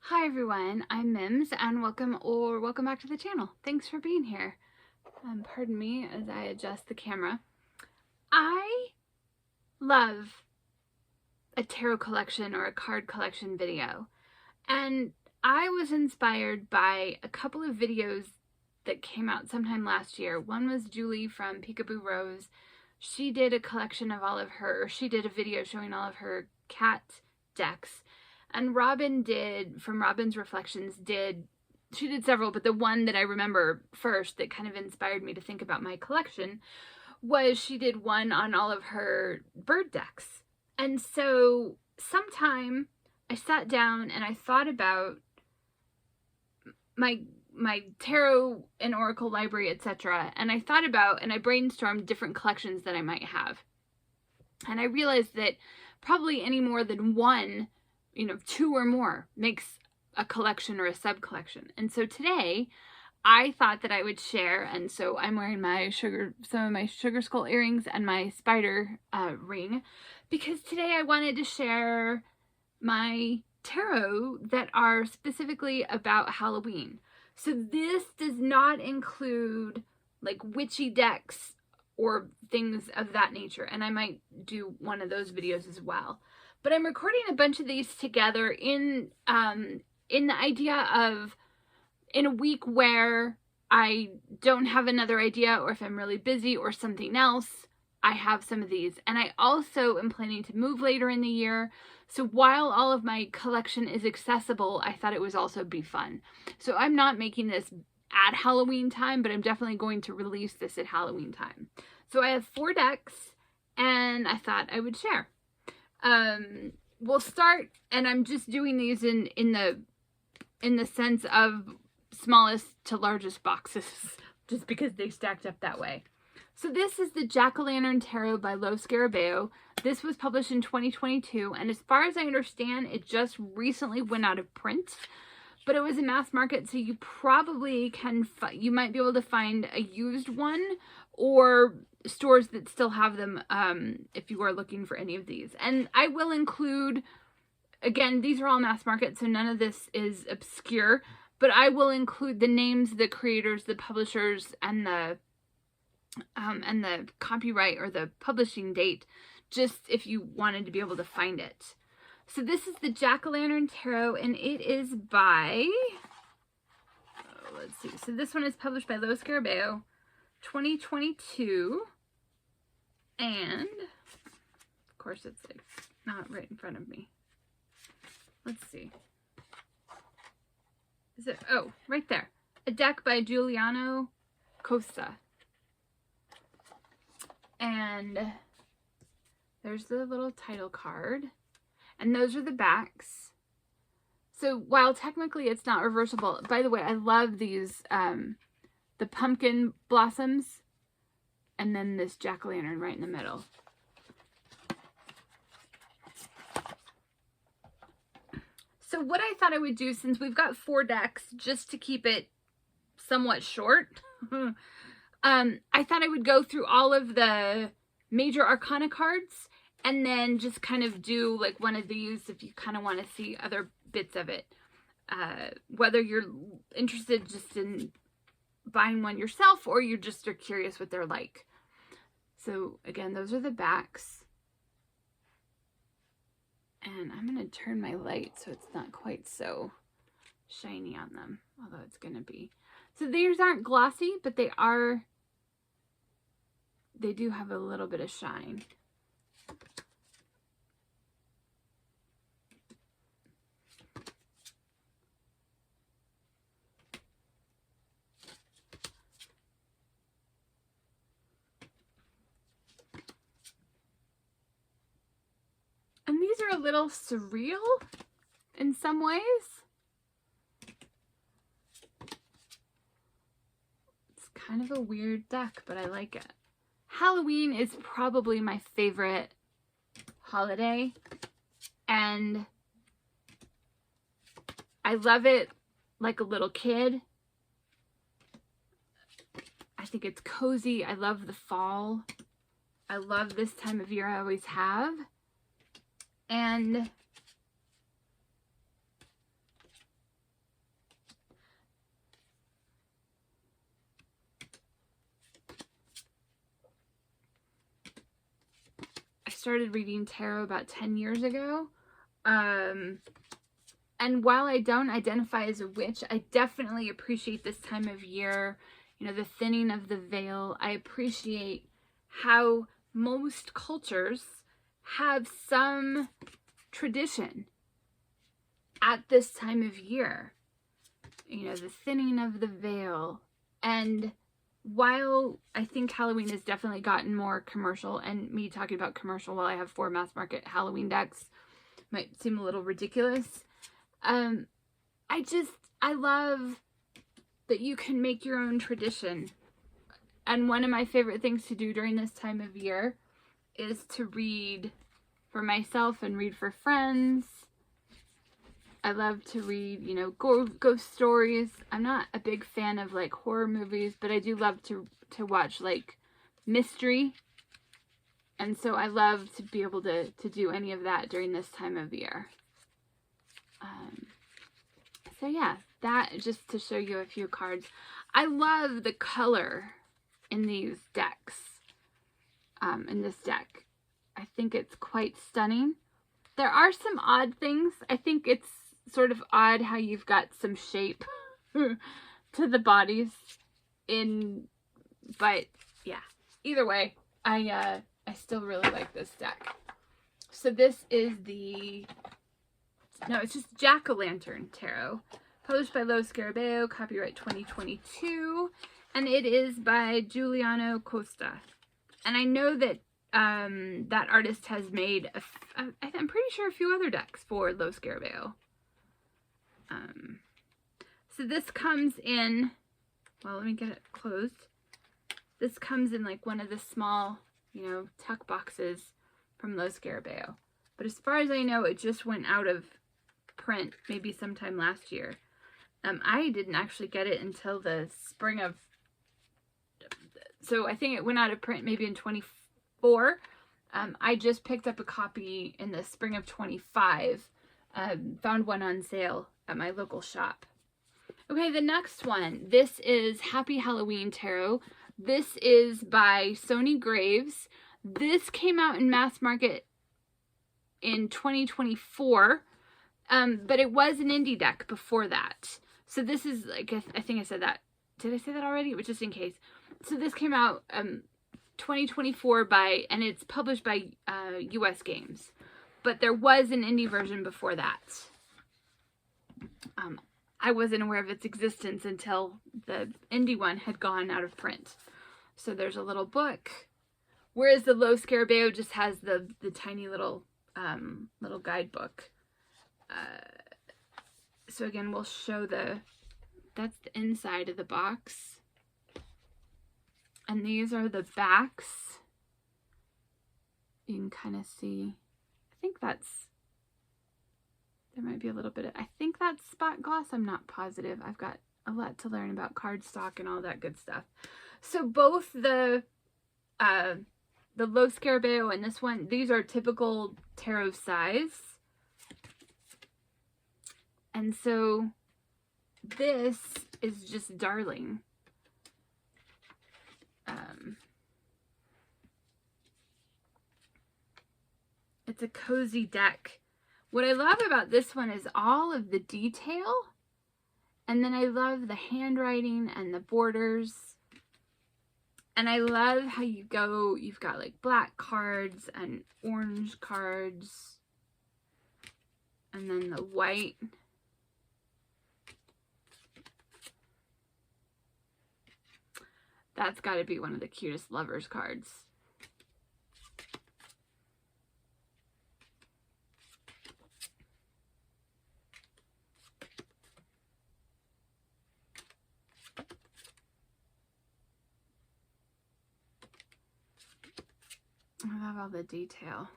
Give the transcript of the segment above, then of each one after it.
Hi everyone, I'm Mims and welcome back to the channel. Thanks for being here. Pardon me as I adjust the camera. I love a tarot collection or a card collection video, and I was inspired by a couple of videos that came out sometime last year. One was Julie from Peekaboo Rose. She did a collection of she did a video showing all of her cat decks. And Robin did, from Robin's Reflections, she did several, but the one that I remember first that kind of inspired me to think about my collection was she did one on all of her bird decks. And so sometime I sat down and I thought about my tarot and oracle library, etc. And I thought about and I brainstormed different collections that I might have. And I realized that probably any more than one, two or more makes a collection or a sub-collection. And so today I thought that I would share, and so I'm wearing some of my sugar skull earrings and my spider ring, because today I wanted to share my tarot that are specifically about Halloween. So this does not include like witchy decks or things of that nature, and I might do one of those videos as well. But I'm recording a bunch of these together in the idea of, in a week where I don't have another idea, or if I'm really busy or something else, I have some of these. And I also am planning to move later in the year. So while all of my collection is accessible, I thought it would also be fun. So I'm not making this at Halloween time, but I'm definitely going to release this at Halloween time. So I have 4 decks, and I thought I would share. We'll start, and I'm just doing these in the sense of smallest to largest boxes, just because they stacked up that way. So this is the Jack-o'-lantern Tarot by Lo Scarabeo. This was published in 2022, and as far as I understand, it just recently went out of print, but it was a mass market, so you probably you might be able to find a used one, or stores that still have them if you are looking for any of these. And I will include, again, these are all mass market, so none of this is obscure, but I will include the names, the creators, the publishers, and the copyright or the publishing date, just if you wanted to be able to find it. So this is the Jack-o'-lantern Tarot, and it is by, let's see, so this one is published by Lo Scarabeo, 2022, and of course it's like not right in front of me. Let's see. Is it? Oh, right there. A deck by Giuliano Costa. And there's the little title card. And those are the backs. So while technically it's not reversible, by the way, I love these, the pumpkin blossoms, and then this jack-o'-lantern right in the middle. So what I thought I would do, since we've got 4 decks, just to keep it somewhat short, I thought I would go through all of the major arcana cards, and then just kind of do like one of these if you kind of want to see other bits of it. Whether you're interested just in buying one yourself, or you just are curious what they're like. So again, those are the backs. And I'm going to turn my light so it's not quite so shiny on them, although it's going to be. So these aren't glossy, but they do have a little bit of shine. And these are a little surreal in some ways. It's kind of a weird deck, but I like it. Halloween is probably my favorite holiday, and I love it like a little kid. I think it's cozy. I love the fall. I love this time of year. I always have. And started reading tarot about 10 years ago. And while I don't identify as a witch, I definitely appreciate this time of year, you know, the thinning of the veil. I appreciate how most cultures have some tradition at this time of year. You know, the thinning of the veil. And while I think Halloween has definitely gotten more commercial, and me talking about commercial while I have 4 mass market Halloween decks might seem a little ridiculous, I love that you can make your own tradition. And one of my favorite things to do during this time of year is to read for myself and read for friends. I love to read, you know, ghost stories. I'm not a big fan of like horror movies, but I do love to watch like mystery. And so I love to be able to do any of that during this time of year. So yeah, that just to show you a few cards. I love the color in these decks, in this deck. I think it's quite stunning. There are some odd things. I think it's sort of odd how you've got some shape to the bodies but yeah, either way, I still really like this deck. So this is it's just Jack-o'-lantern Tarot, published by Lo Scarabeo, copyright 2022, and it is by Giuliano Costa. And I know that that artist has made, I'm pretty sure, a few other decks for Lo Scarabeo. So this comes in, well, let me get it closed. This comes in like one of the small, you know, tuck boxes from Lo Scarabeo. But as far as I know, it just went out of print maybe sometime last year. I didn't actually get it until the spring of, so I think it went out of print maybe in 24. I just picked up a copy in the spring of 25. Found one on sale at my local shop. Okay, the next one. This is Happy Halloween Tarot. This is by Soni Graves. This came out in mass market in 2024, but it was an indie deck before that. So this is, like, I think I said that. Did I say that already? But just in case. So this came out 2024 and it's published by US Games. But there was an indie version before that. I wasn't aware of its existence until the indie one had gone out of print. So there's a little book, whereas the Lo Scarabeo just has the tiny little guidebook. So again, we'll show that's the inside of the box. And these are the backs. You can kind of see, I think there might be a little bit I think that's spot gloss. I'm not positive. I've got a lot to learn about cardstock and all that good stuff. So both the Lo Scarabeo and this one, these are typical tarot size. And so this is just darling. It's a cozy deck. What I love about this one is all of the detail. And then I love the handwriting and the borders. And I love how you've got like black cards and orange cards. And then the white. That's got to be one of the cutest lovers cards. I love all the detail.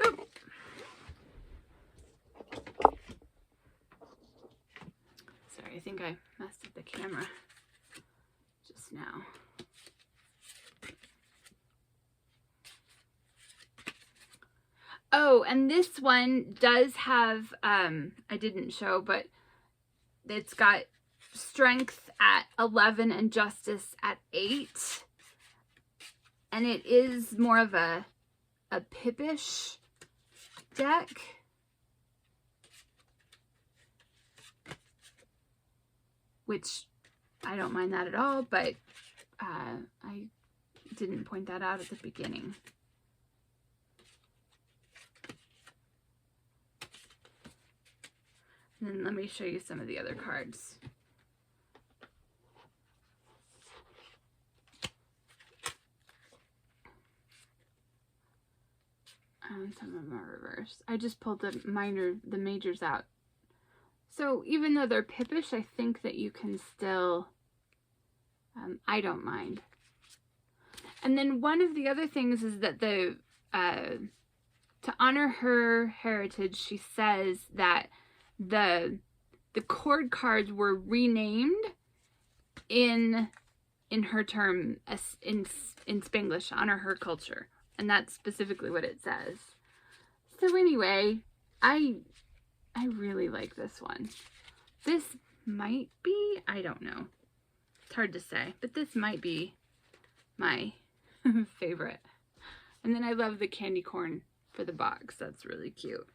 Ooh. Sorry, I think I messed up the camera just now. Oh, and this one does have, I didn't show, but it's got strength at 11 and justice at 8. and it is more of a Pippish deck. Which I don't mind that at all, but I didn't point that out at the beginning. And then let me show you some of the other cards. Some of them are reversed. I just pulled the majors out. So even though they're Pippish, I think that you can still, I don't mind. And then one of the other things is that to honor her heritage, she says that the cord cards were renamed in her term as in Spanglish to honor her culture. And that's specifically what it says. So anyway, I really like this one. This might be, I don't know. It's hard to say, but this might be my favorite. And then I love the candy corn for the box. That's really cute.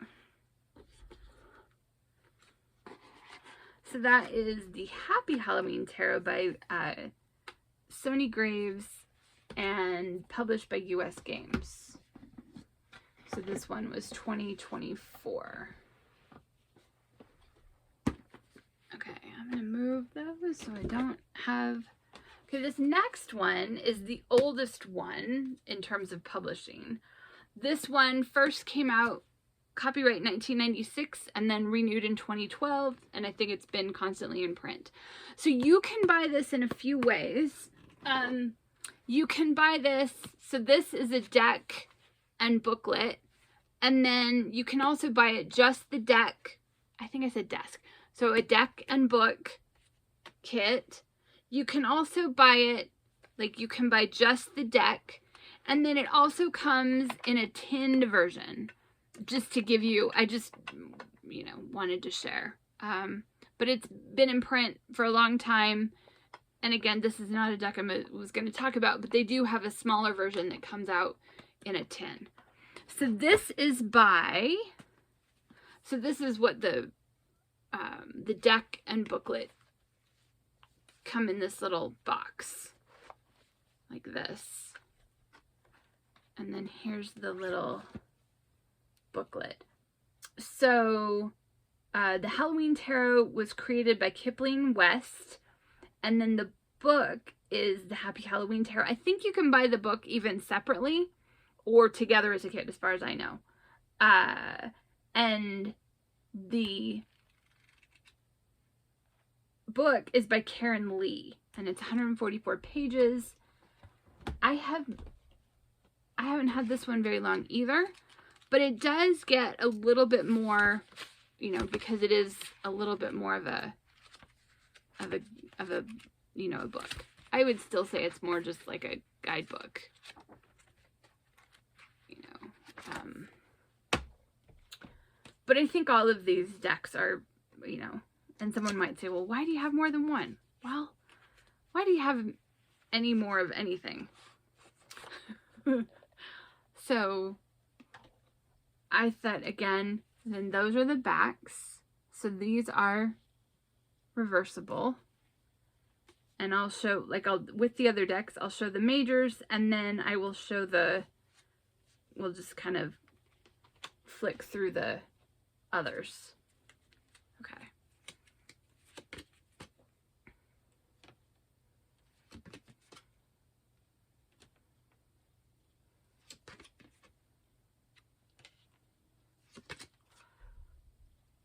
So that is the Happy Halloween Tarot by Soni Graves and published by US Games. So this one was 2024. Okay, I'm going to move those so I don't have... Okay, this next one is the oldest one in terms of publishing. This one first came out copyright 1996 and then renewed in 2012, and I think it's been constantly in print. So you can buy this in a few ways. You can buy this, so this is a deck and booklet, and then you can also buy it just the deck, I think I said desk, so a deck and book kit. You can also buy it, like you can buy just the deck, and then it also comes in a tinned version, just to give you, I just, you know, wanted to share. But it's been in print for a long time. And again, this is not a deck I was going to talk about, but they do have a smaller version that comes out in a tin. So this is by, so this is what the deck and booklet come in this little box, like this. And then here's the little booklet. So the Halloween Tarot was created by Kipling West. And then the book is the Happy Halloween Tarot. I think you can buy the book even separately or together as a kit, as far as I know. And the book is by Karin Lee, and it's 144 pages. I haven't had this one very long either, but it does get a little bit more, you know, because it is a little bit more of a you know, a book. I would still say it's more just like a guidebook, you know. But I think all of these decks are, you know, and someone might say, well, why do you have more than one? Well, why do you have any more of anything? So I thought, again, then those are the backs. So these are reversible. And I'll show, like, with the other decks, I'll show the majors, and then I will show we'll just kind of flick through the others. Okay.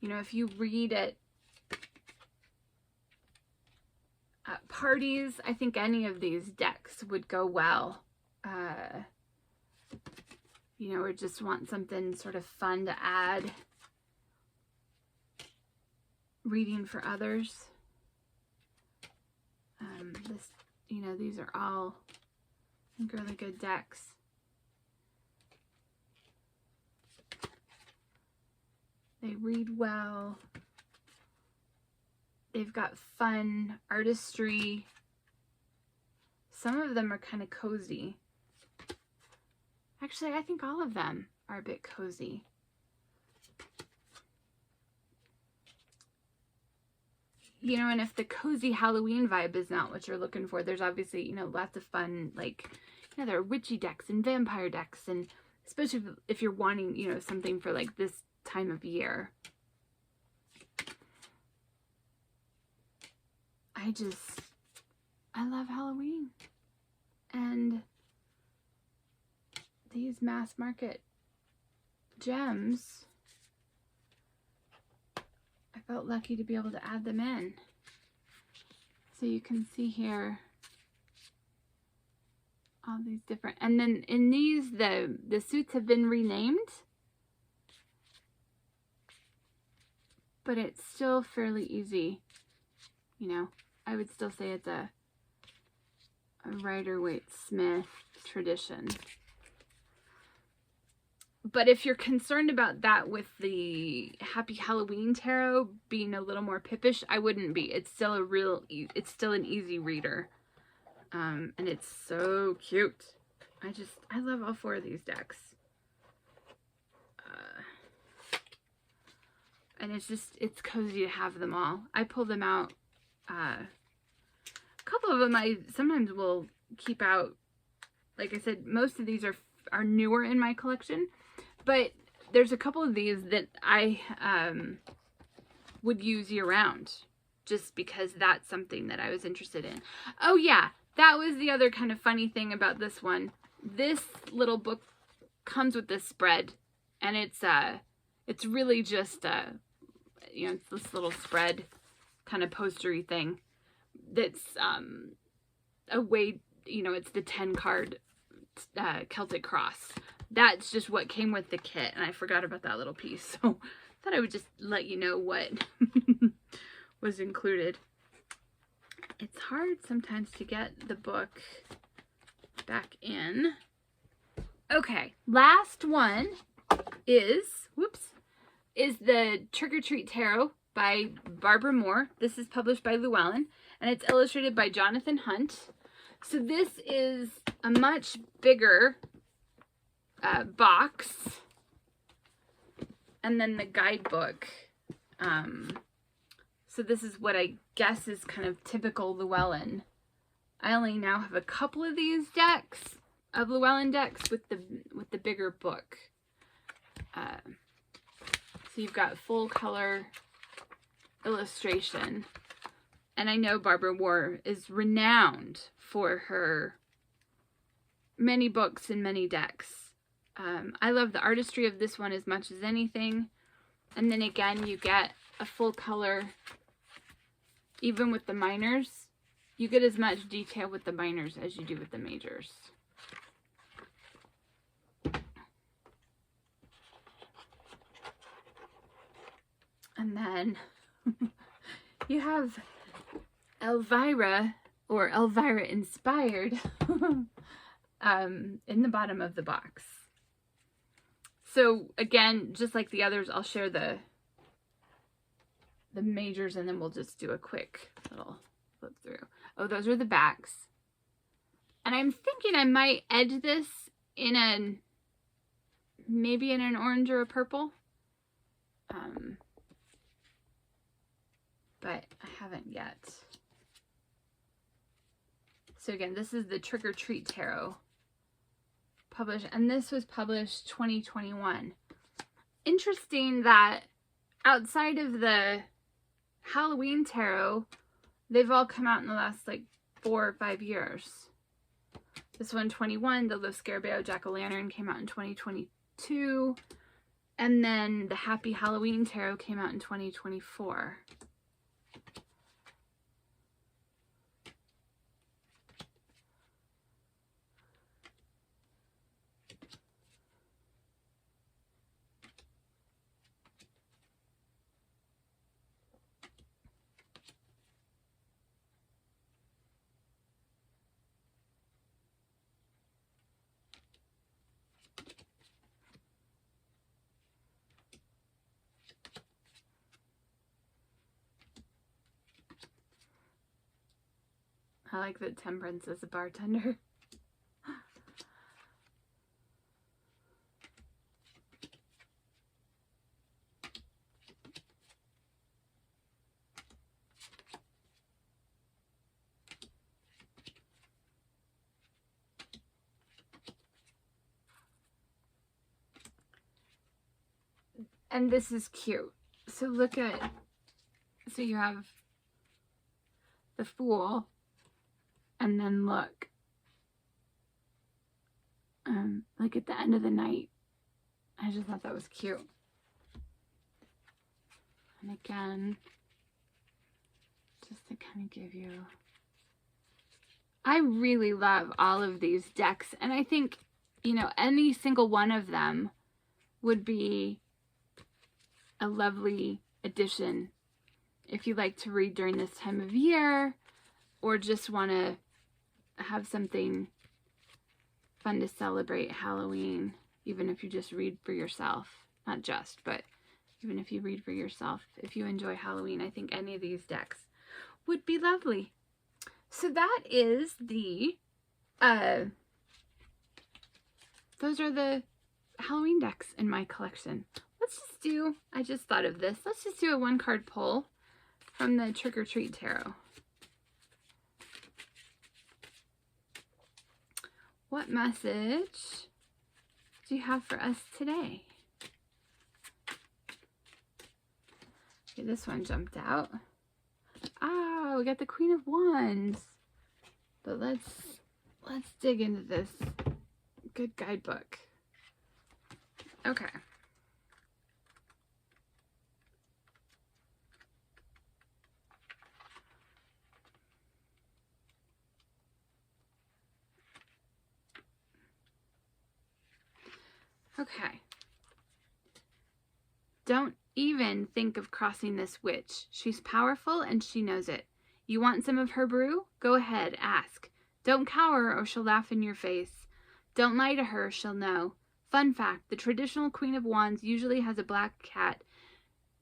You know, if you read it at parties, I think any of these decks would go well. You know, or just want something sort of fun to add. Reading for others. This, you know, these are all, I think, really good decks. They read well. They've got fun artistry. Some of them are kind of cozy. Actually, I think all of them are a bit cozy. You know, and if the cozy Halloween vibe is not what you're looking for, there's obviously, you know, lots of fun, like, you know, there are witchy decks and vampire decks, and especially if you're wanting, you know, something for like this time of year. I love Halloween. And these mass market gems, I felt lucky to be able to add them in. So you can see here all these different, and then in these, the suits have been renamed, but it's still fairly easy. You know, I would still say it's a Rider-Waite-Smith tradition. But if you're concerned about that with the Happy Halloween Tarot being a little more pippish, I wouldn't be. It's still it's still an easy reader. And it's so cute. I love all four of these decks. And it's cozy to have them all. I pull them out. A couple of them I sometimes will keep out. Like I said, most of these are newer in my collection. But there's a couple of these that I would use year round, just because that's something that I was interested in. Oh yeah, that was the other kind of funny thing about this one. This little book comes with this spread, and it's really just you know, it's this little spread kind of postery thing that's a way, you know, it's the 10 card Celtic cross. That's just what came with the kit, and I forgot about that little piece, so I thought I would just let you know what was included. It's hard sometimes to get the book back in. Okay, last one is the Trick or Treat Tarot by Barbara Moore. This is published by Llewellyn, and it's illustrated by Jonathan Hunt. So this is a much bigger box, and then the guidebook. So this is what I guess is kind of typical Llewellyn. I only now have a couple of these decks of Llewellyn decks with the bigger book. So you've got full color illustration, and I know Barbara Moore is renowned for her many books and many decks. I love the artistry of this one as much as anything. And then again, you get a full color, even with the minors. You get as much detail with the minors as you do with the majors. And then you have Elvira, or Elvira inspired, in the bottom of the box. So again, just like the others, I'll share the majors, and then we'll just do a quick little flip through. Oh, those are the backs. And I'm thinking I might edge this in maybe in an orange or a purple. But I haven't yet. So again, this is the Trick or Treat Tarot. Published, and this was published 2021. Interesting that outside of the Halloween Tarot, they've all come out in the last like 4 or 5 years. This one 21, the Lo Scarabeo Jack-o'-lantern came out in 2022, and then the Happy Halloween Tarot came out in 2024. I like that Temperance is a bartender. And this is cute. So look at, so you have the Fool, and then look, like at the end of the night. I just thought that was cute. And again, just to kind of give you, I really love all of these decks, and I think, you know, any single one of them would be a lovely addition if you like to read during this time of year, or just want to have something fun to celebrate Halloween, even if you just read for yourself. Not just, but even if you read for yourself. If you enjoy Halloween, I think any of these decks would be lovely. So that is the, those are the Halloween decks in my collection. Let's just do, I just thought of this, let's just do a 1-card pull from the Trick or Treat Tarot. What message do you have for us today? Okay, this one jumped out. Ah, we got the Queen of Wands. But let's dig into this good guidebook. Okay. Okay. Don't even think of crossing this witch. She's powerful and she knows it. You want some of her brew? Go ahead, ask. Don't cower or she'll laugh in your face. Don't lie to her, she'll know. Fun fact, the traditional Queen of Wands usually has a black cat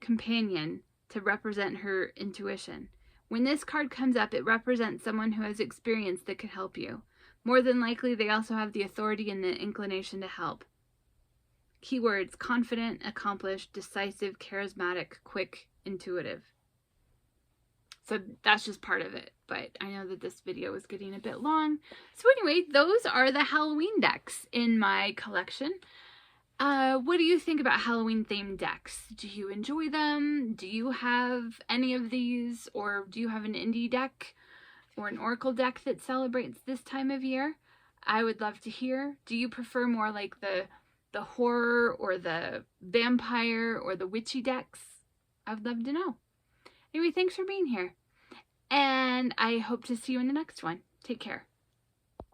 companion to represent her intuition. When this card comes up, it represents someone who has experience that could help you. More than likely, they also have the authority and the inclination to help. Keywords: confident, accomplished, decisive, charismatic, quick, intuitive. So that's just part of it, but I know that this video is getting a bit long. So anyway, those are the Halloween decks in my collection. What do you think about Halloween themed decks? Do you enjoy them? Do you have any of these, or do you have an indie deck or an oracle deck that celebrates this time of year? I would love to hear. Do you prefer more like the horror or the vampire or the witchy decks? I'd love to know. Anyway, thanks for being here, and I hope to see you in the next one. Take care.